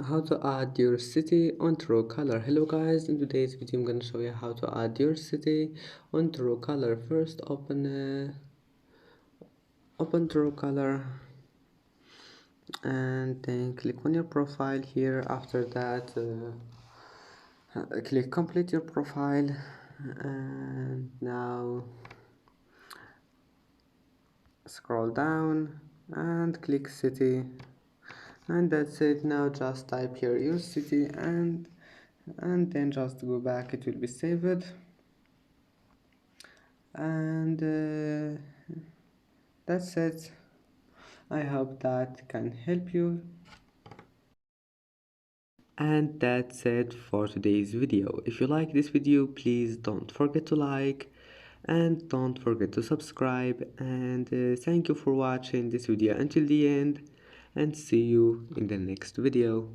How to add your city on Truecaller. Hello guys, in today's video I'm gonna show you how to add your city on Truecaller. First open Truecaller and then click on your profile here. After that click complete your profile, and now scroll down and click city, and that's it. Now just type here your city and then just go back, it will be saved. And that's it. I hope that can help you. And that's it for today's video. If you like this video, please don't forget to like and don't forget to subscribe, and thank you for watching this video until the end, and see you in the next video.